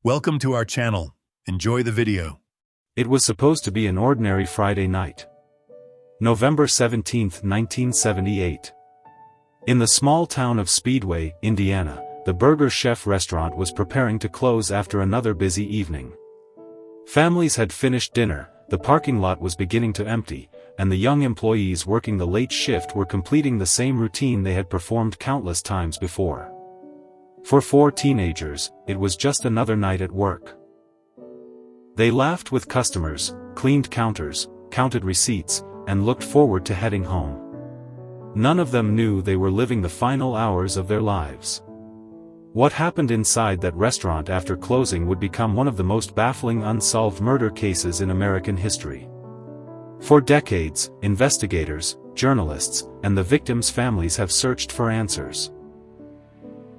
Welcome to our channel. Enjoy the video. It was supposed to be an ordinary Friday night. November 17, 1978. In the small town of Speedway, Indiana, the Burger Chef restaurant was preparing to close after another busy evening. Families had finished dinner, the parking lot was beginning to empty, and the young employees working the late shift were completing the same routine they had performed countless times before. For 4 teenagers, it was just another night at work. They laughed with customers, cleaned counters, counted receipts, and looked forward to heading home. None of them knew they were living the final hours of their lives. What happened inside that restaurant after closing would become one of the most baffling unsolved murder cases in American history. For decades, investigators, journalists, and the victims' families have searched for answers.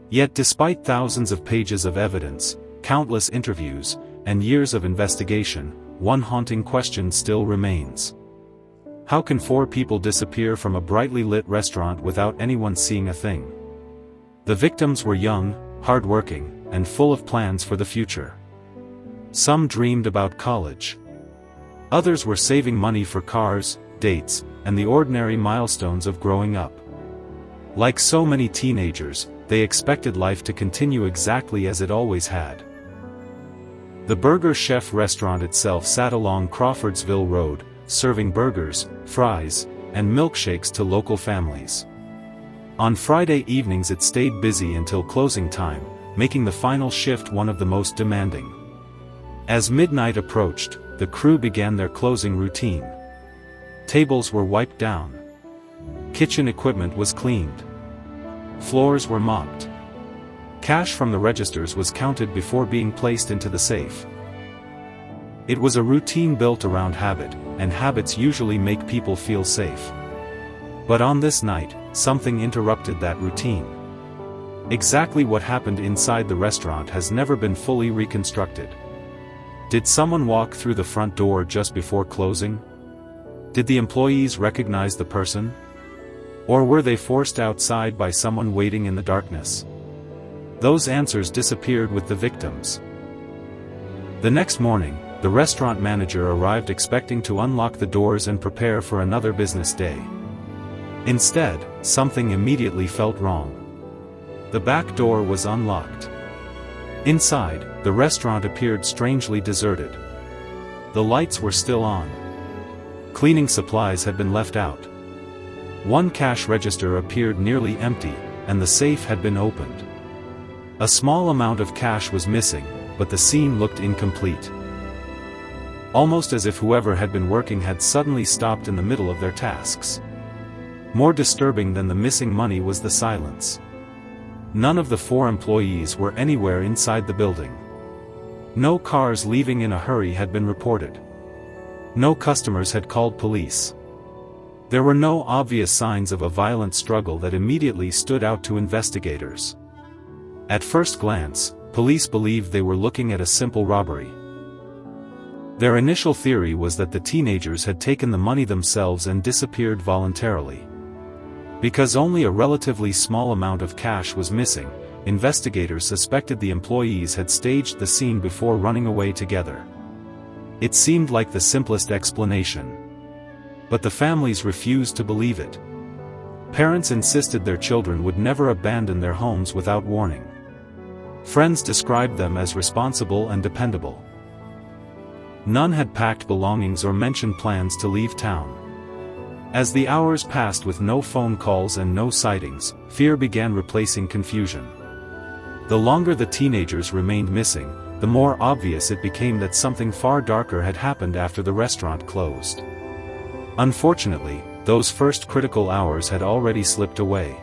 Yet despite thousands of pages of evidence, countless interviews, and years of investigation, one haunting question still remains. How can 4 people disappear from a brightly lit restaurant without anyone seeing a thing? The victims were young, hardworking, and full of plans for the future. Some dreamed about college. Others were saving money for cars, dates, and the ordinary milestones of growing up. Like so many teenagers, they expected life to continue exactly as it always had. The Burger Chef restaurant itself sat along Crawfordsville Road, serving burgers, fries, and milkshakes to local families. On Friday evenings it stayed busy until closing time, making the final shift one of the most demanding. As midnight approached, the crew began their closing routine. Tables were wiped down. Kitchen equipment was cleaned. Floors were mopped. Cash from the registers was counted before being placed into the safe. It was a routine built around habit, and habits usually make people feel safe. But on this night, something interrupted that routine. Exactly what happened inside the restaurant has never been fully reconstructed. Did someone walk through the front door just before closing? Did the employees recognize the person? Or were they forced outside by someone waiting in the darkness? Those answers disappeared with the victims. The next morning, the restaurant manager arrived expecting to unlock the doors and prepare for another business day. Instead, something immediately felt wrong. The back door was unlocked. Inside, the restaurant appeared strangely deserted. The lights were still on. Cleaning supplies had been left out. One cash register appeared nearly empty, and the safe had been opened. A small amount of cash was missing, but the scene looked incomplete. Almost as if whoever had been working had suddenly stopped in the middle of their tasks. More disturbing than the missing money was the silence. None of the 4 employees were anywhere inside the building. No cars leaving in a hurry had been reported. No customers had called police. There were no obvious signs of a violent struggle that immediately stood out to investigators. At first glance, police believed they were looking at a simple robbery. Their initial theory was that the teenagers had taken the money themselves and disappeared voluntarily. Because only a relatively small amount of cash was missing, investigators suspected the employees had staged the scene before running away together. It seemed like the simplest explanation. But the families refused to believe it. Parents insisted their children would never abandon their homes without warning. Friends described them as responsible and dependable. None had packed belongings or mentioned plans to leave town. As the hours passed with no phone calls and no sightings, fear began replacing confusion. The longer the teenagers remained missing, the more obvious it became that something far darker had happened after the restaurant closed. Unfortunately, those first critical hours had already slipped away.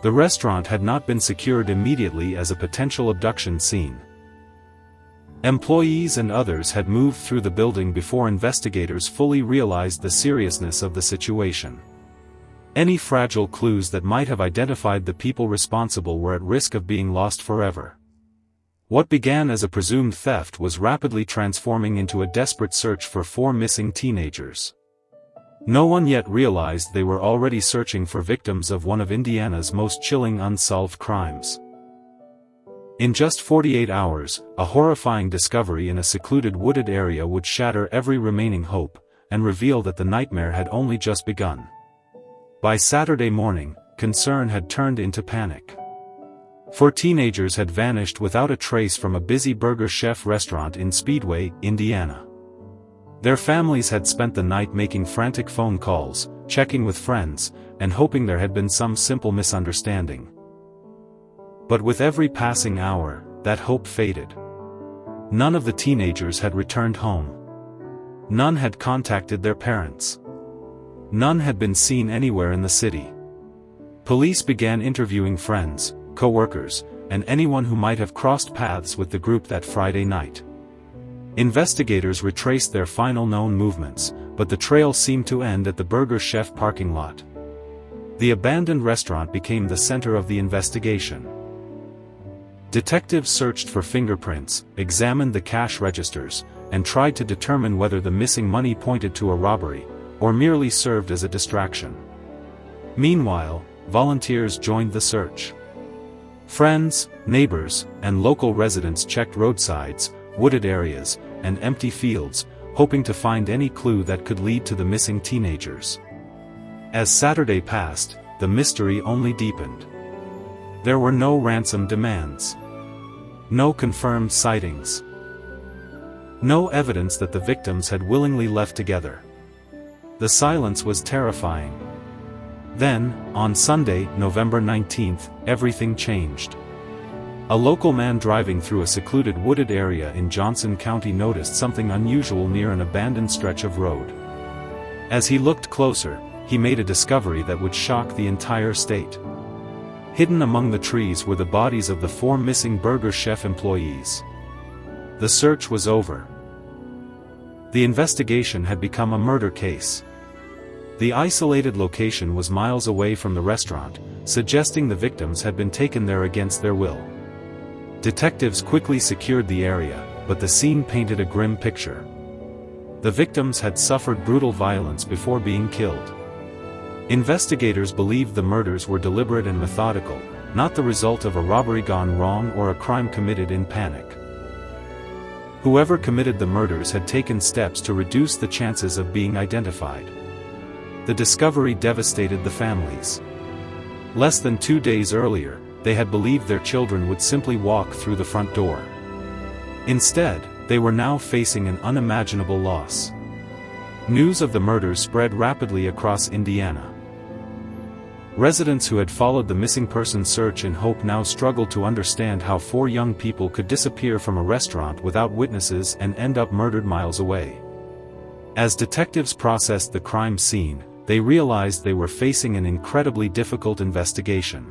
The restaurant had not been secured immediately as a potential abduction scene. Employees and others had moved through the building before investigators fully realized the seriousness of the situation. Any fragile clues that might have identified the people responsible were at risk of being lost forever. What began as a presumed theft was rapidly transforming into a desperate search for 4 missing teenagers. No one yet realized they were already searching for victims of one of Indiana's most chilling unsolved crimes. In just 48 hours, a horrifying discovery in a secluded wooded area would shatter every remaining hope, and reveal that the nightmare had only just begun. By Saturday morning, concern had turned into panic. 4 teenagers had vanished without a trace from a busy burger chef restaurant in Speedway, Indiana. Their families had spent the night making frantic phone calls, checking with friends, and hoping there had been some simple misunderstanding. But with every passing hour, that hope faded. None of the teenagers had returned home. None had contacted their parents. None had been seen anywhere in the city. Police began interviewing friends, co-workers, and anyone who might have crossed paths with the group that Friday night. Investigators retraced their final known movements, but the trail seemed to end at the Burger Chef parking lot. The abandoned restaurant became the center of the investigation. Detectives searched for fingerprints, examined the cash registers, and tried to determine whether the missing money pointed to a robbery, or merely served as a distraction. Meanwhile, volunteers joined the search. Friends, neighbors, and local residents checked roadsides, wooded areas, and empty fields, hoping to find any clue that could lead to the missing teenagers. As Saturday passed, the mystery only deepened. There were no ransom demands. No confirmed sightings. No evidence that the victims had willingly left together. The silence was terrifying. Then, on Sunday, November 19th, everything changed. A local man driving through a secluded wooded area in Johnson County noticed something unusual near an abandoned stretch of road. As he looked closer, he made a discovery that would shock the entire state. Hidden among the trees were the bodies of the 4 missing Burger Chef employees. The search was over. The investigation had become a murder case. The isolated location was miles away from the restaurant, suggesting the victims had been taken there against their will. Detectives quickly secured the area, but the scene painted a grim picture. The victims had suffered brutal violence before being killed. Investigators believed the murders were deliberate and methodical, not the result of a robbery gone wrong or a crime committed in panic. Whoever committed the murders had taken steps to reduce the chances of being identified. The discovery devastated the families. Less than 2 days earlier, they had believed their children would simply walk through the front door. Instead, they were now facing an unimaginable loss. News of the murders spread rapidly across Indiana. Residents who had followed the missing person search in hope now struggled to understand how 4 young people could disappear from a restaurant without witnesses and end up murdered miles away. As detectives processed the crime scene, they realized they were facing an incredibly difficult investigation.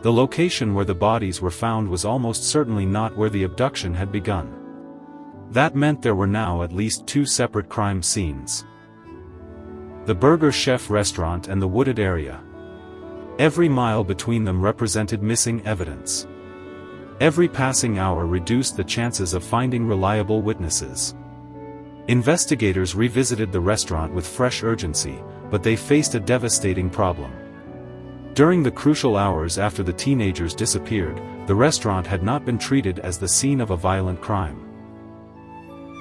The location where the bodies were found was almost certainly not where the abduction had begun. That meant there were now at least 2 separate crime scenes. The Burger Chef restaurant and the wooded area. Every mile between them represented missing evidence. Every passing hour reduced the chances of finding reliable witnesses. Investigators revisited the restaurant with fresh urgency, but they faced a devastating problem. During the crucial hours after the teenagers disappeared, the restaurant had not been treated as the scene of a violent crime.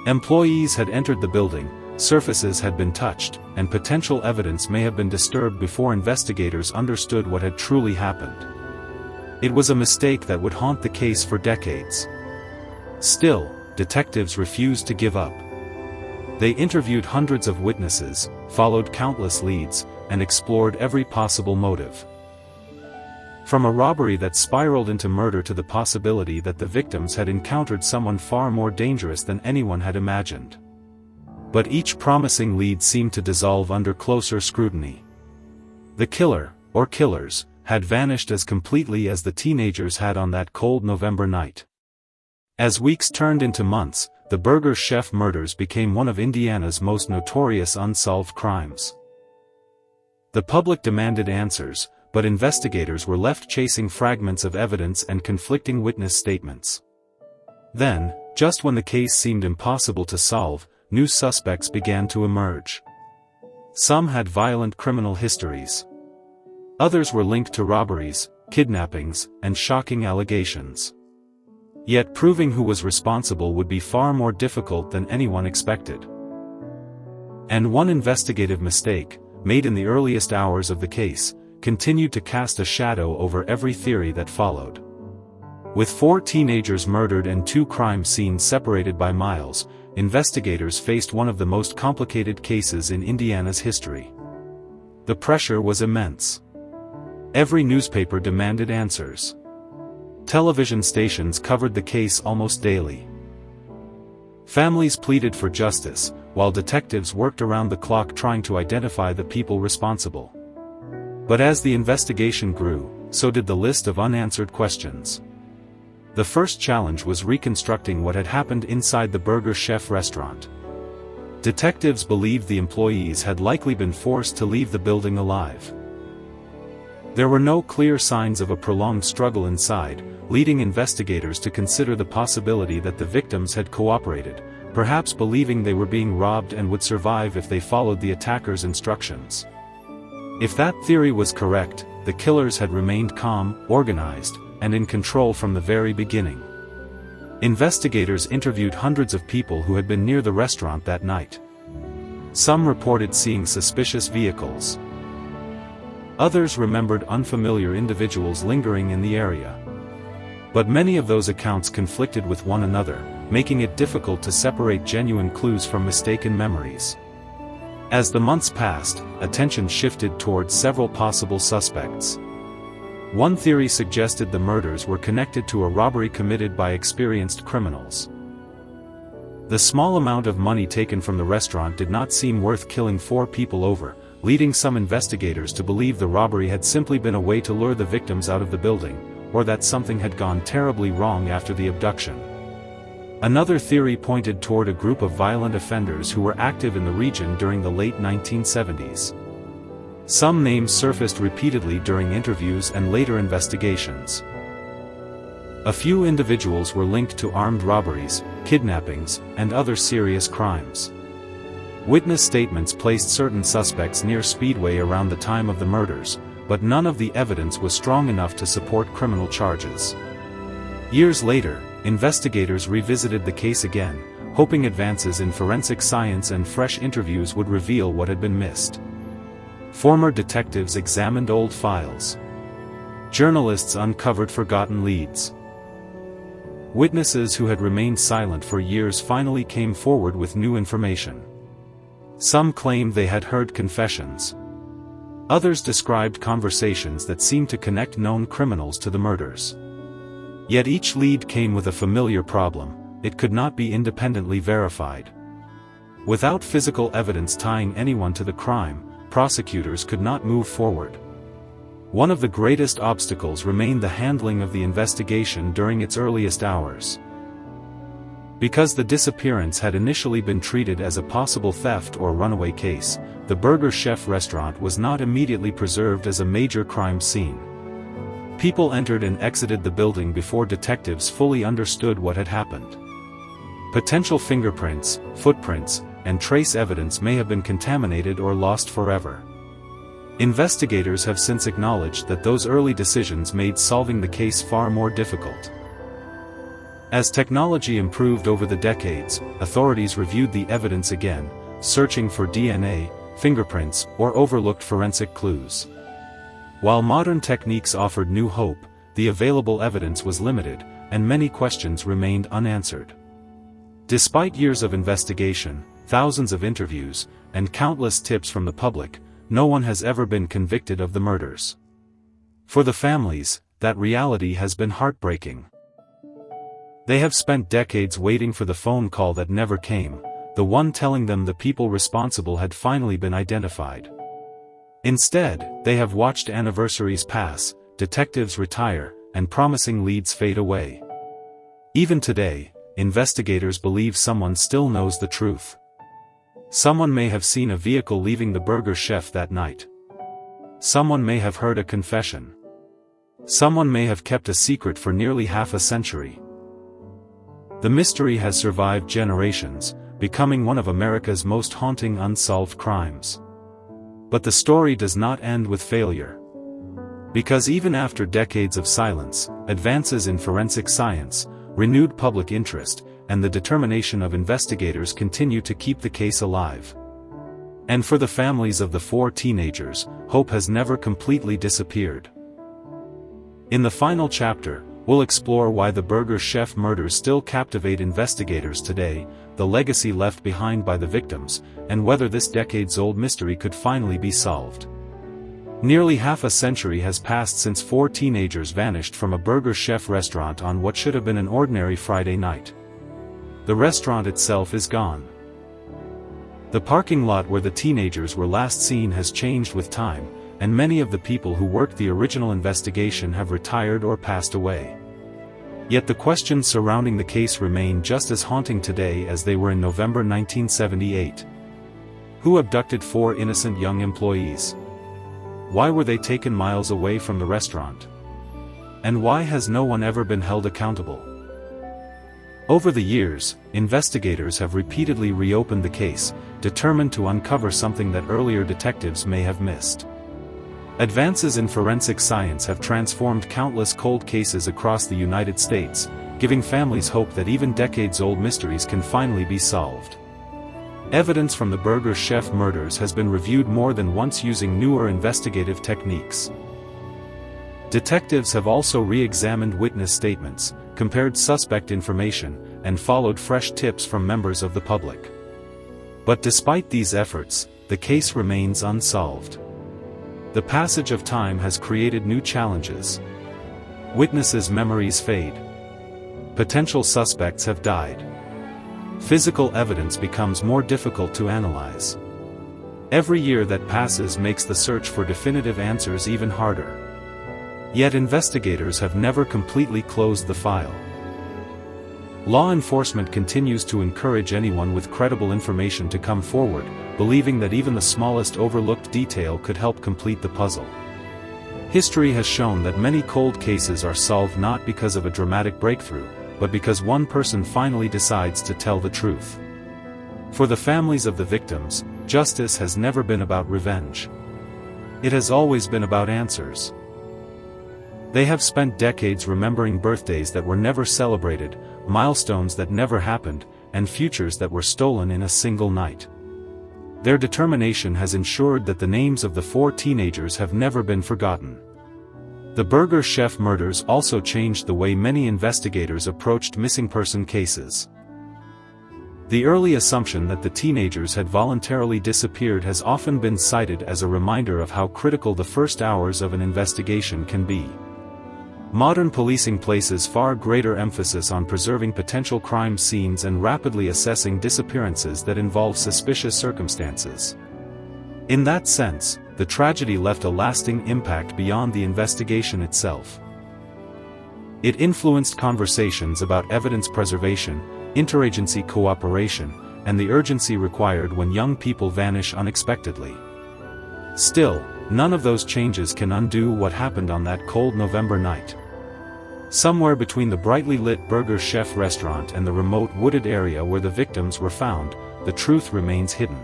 Employees had entered the building, surfaces had been touched, and potential evidence may have been disturbed before investigators understood what had truly happened. It was a mistake that would haunt the case for decades. Still, detectives refused to give up. They interviewed hundreds of witnesses, followed countless leads, and explored every possible motive. From a robbery that spiraled into murder to the possibility that the victims had encountered someone far more dangerous than anyone had imagined. But each promising lead seemed to dissolve under closer scrutiny. The killer, or killers, had vanished as completely as the teenagers had on that cold November night. As weeks turned into months, the Burger Chef murders became one of Indiana's most notorious unsolved crimes. The public demanded answers, but investigators were left chasing fragments of evidence and conflicting witness statements. Then, just when the case seemed impossible to solve, new suspects began to emerge. Some had violent criminal histories. Others were linked to robberies, kidnappings, and shocking allegations. Yet proving who was responsible would be far more difficult than anyone expected. And one investigative mistake, made in the earliest hours of the case, continued to cast a shadow over every theory that followed. With 4 teenagers murdered and 2 crime scenes separated by miles, investigators faced one of the most complicated cases in Indiana's history. The pressure was immense. Every newspaper demanded answers. Television stations covered the case almost daily. Families pleaded for justice, while detectives worked around the clock trying to identify the people responsible. But as the investigation grew, so did the list of unanswered questions. The first challenge was reconstructing what had happened inside the Burger Chef restaurant. Detectives believed the employees had likely been forced to leave the building alive. There were no clear signs of a prolonged struggle inside, leading investigators to consider the possibility that the victims had cooperated, perhaps believing they were being robbed and would survive if they followed the attackers' instructions. If that theory was correct, the killers had remained calm, organized, and in control from the very beginning. Investigators interviewed hundreds of people who had been near the restaurant that night. Some reported seeing suspicious vehicles. Others remembered unfamiliar individuals lingering in the area. But many of those accounts conflicted with one another, making it difficult to separate genuine clues from mistaken memories. As the months passed, attention shifted towards several possible suspects. One theory suggested the murders were connected to a robbery committed by experienced criminals. The small amount of money taken from the restaurant did not seem worth killing 4 people over, leading some investigators to believe the robbery had simply been a way to lure the victims out of the building, or that something had gone terribly wrong after the abduction. Another theory pointed toward a group of violent offenders who were active in the region during the late 1970s. Some names surfaced repeatedly during interviews and later investigations. A few individuals were linked to armed robberies, kidnappings, and other serious crimes. Witness statements placed certain suspects near Speedway around the time of the murders, but none of the evidence was strong enough to support criminal charges. Years later, investigators revisited the case again, hoping advances in forensic science and fresh interviews would reveal what had been missed. Former detectives examined old files. Journalists uncovered forgotten leads. Witnesses who had remained silent for years finally came forward with new information. Some claimed they had heard confessions. Others described conversations that seemed to connect known criminals to the murders. Yet each lead came with a familiar problem: it could not be independently verified. Without physical evidence tying anyone to the crime, prosecutors could not move forward. One of the greatest obstacles remained the handling of the investigation during its earliest hours. Because the disappearance had initially been treated as a possible theft or runaway case, the Burger Chef restaurant was not immediately preserved as a major crime scene. People entered and exited the building before detectives fully understood what had happened. Potential fingerprints, footprints, and trace evidence may have been contaminated or lost forever. Investigators have since acknowledged that those early decisions made solving the case far more difficult. As technology improved over the decades, authorities reviewed the evidence again, searching for DNA, fingerprints, or overlooked forensic clues. While modern techniques offered new hope, the available evidence was limited, and many questions remained unanswered. Despite years of investigation, thousands of interviews, and countless tips from the public, no one has ever been convicted of the murders. For the families, that reality has been heartbreaking. They have spent decades waiting for the phone call that never came, the one telling them the people responsible had finally been identified. Instead, they have watched anniversaries pass, detectives retire, and promising leads fade away. Even today, investigators believe someone still knows the truth. Someone may have seen a vehicle leaving the Burger Chef that night. Someone may have heard a confession. Someone may have kept a secret for nearly half a century. The mystery has survived generations, becoming one of America's most haunting unsolved crimes. But the story does not end with failure. Because even after decades of silence, advances in forensic science, renewed public interest, and the determination of investigators continue to keep the case alive. And for the families of the 4 teenagers, hope has never completely disappeared. In the final chapter, we'll explore why the Burger Chef murders still captivate investigators today, the legacy left behind by the victims, and whether this decades-old mystery could finally be solved. Nearly half a century has passed since 4 teenagers vanished from a Burger Chef restaurant on what should have been an ordinary Friday night. The restaurant itself is gone. The parking lot where the teenagers were last seen has changed with time, and many of the people who worked the original investigation have retired or passed away. Yet the questions surrounding the case remain just as haunting today as they were in November 1978. Who abducted 4 innocent young employees? Why were they taken miles away from the restaurant? And why has no one ever been held accountable? Over the years, investigators have repeatedly reopened the case, determined to uncover something that earlier detectives may have missed. Advances in forensic science have transformed countless cold cases across the United States, giving families hope that even decades-old mysteries can finally be solved. Evidence from the Burger Chef murders has been reviewed more than once using newer investigative techniques. Detectives have also re-examined witness statements, compared suspect information, and followed fresh tips from members of the public. But despite these efforts, the case remains unsolved. The passage of time has created new challenges. Witnesses' memories fade. Potential suspects have died. Physical evidence becomes more difficult to analyze. Every year that passes makes the search for definitive answers even harder. Yet investigators have never completely closed the file. Law enforcement continues to encourage anyone with credible information to come forward, believing that even the smallest overlooked detail could help complete the puzzle. History has shown that many cold cases are solved not because of a dramatic breakthrough, but because one person finally decides to tell the truth. For the families of the victims, justice has never been about revenge. It has always been about answers. They have spent decades remembering birthdays that were never celebrated, milestones that never happened, and futures that were stolen in a single night. Their determination has ensured that the names of the 4 teenagers have never been forgotten. The Burger Chef murders also changed the way many investigators approached missing person cases. The early assumption that the teenagers had voluntarily disappeared has often been cited as a reminder of how critical the first hours of an investigation can be. Modern policing places far greater emphasis on preserving potential crime scenes and rapidly assessing disappearances that involve suspicious circumstances. In that sense, the tragedy left a lasting impact beyond the investigation itself. It influenced conversations about evidence preservation, interagency cooperation, and the urgency required when young people vanish unexpectedly. Still, none of those changes can undo what happened on that cold November night. Somewhere between the brightly lit Burger Chef restaurant and the remote wooded area where the victims were found, the truth remains hidden.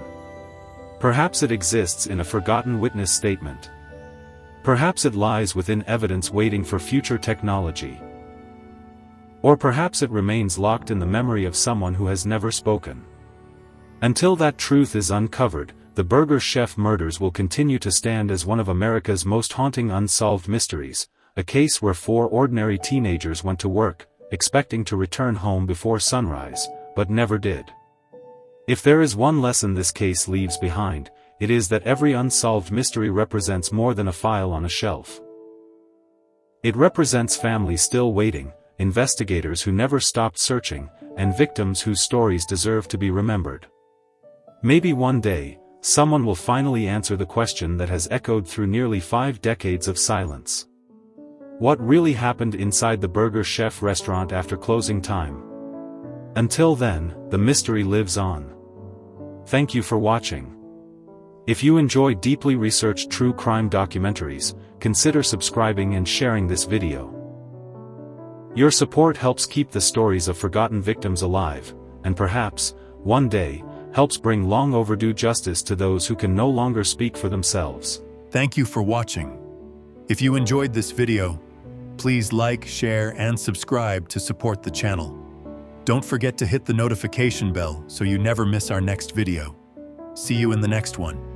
Perhaps it exists in a forgotten witness statement. Perhaps it lies within evidence waiting for future technology. Or perhaps it remains locked in the memory of someone who has never spoken. Until that truth is uncovered, the Burger Chef murders will continue to stand as one of America's most haunting unsolved mysteries, a case where 4 ordinary teenagers went to work, expecting to return home before sunrise, but never did. If there is one lesson this case leaves behind, it is that every unsolved mystery represents more than a file on a shelf. It represents families still waiting, investigators who never stopped searching, and victims whose stories deserve to be remembered. Maybe one day, someone will finally answer the question that has echoed through nearly 5 decades of silence. What really happened inside the Burger Chef restaurant after closing time? Until then, the mystery lives on. Thank you for watching. If you enjoy deeply researched true crime documentaries, consider subscribing and sharing this video. Your support helps keep the stories of forgotten victims alive, and perhaps, one day, helps bring long overdue justice to those who can no longer speak for themselves. Thank you for watching. If you enjoyed this video, Please like, share, and subscribe to support the channel. Don't forget to hit the notification bell so you never miss our next video. See you in the next one.